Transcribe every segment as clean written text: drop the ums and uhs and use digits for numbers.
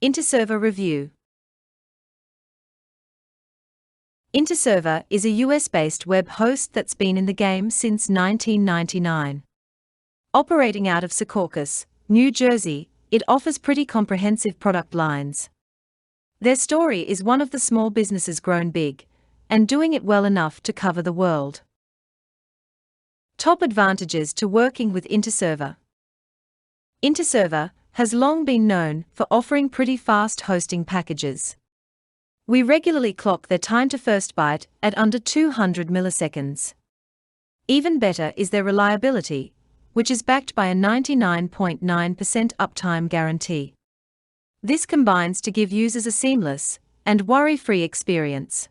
InterServer Review. InterServer is a US-based web host that's been in the game since 1999. Operating out of Secaucus, New Jersey, it offers pretty comprehensive product lines. Their story is one of the small businesses grown big, and doing it well enough to cover the world. Top advantages to working with InterServer. InterServer has long been known for offering pretty fast hosting packages. We regularly clock their time to first byte at under 200 milliseconds. Even better is their reliability, which is backed by a 99.9% uptime guarantee. This combines to give users a seamless and worry-free experience.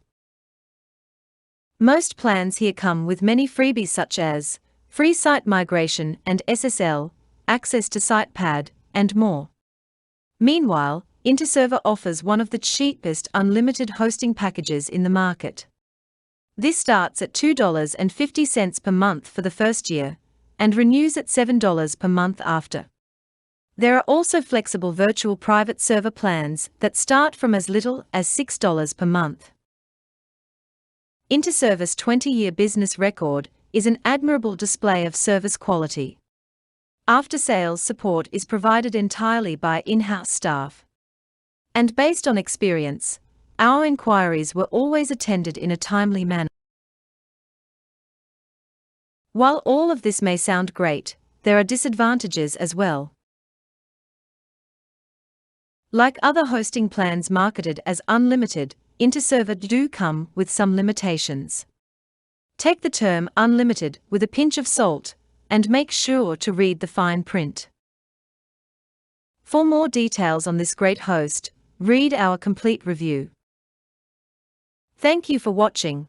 Most plans here come with many freebies such as free site migration and SSL, access to SitePad, and more. Meanwhile, InterServer offers one of the cheapest unlimited hosting packages in the market. This starts at $2.50 per month for the first year, and renews at $7 per month after. There are also flexible virtual private server plans that start from as little as $6 per month. InterServer's 20-year business record is an admirable display of service quality. After-sales support is provided entirely by in-house staff. And based on experience, our inquiries were always attended in a timely manner. While all of this may sound great, there are disadvantages as well. Like other hosting plans marketed as unlimited, InterServer do come with some limitations. Take the term unlimited with a pinch of salt, and make sure to read the fine print. For more details on this great host, read our complete review. Thank you for watching.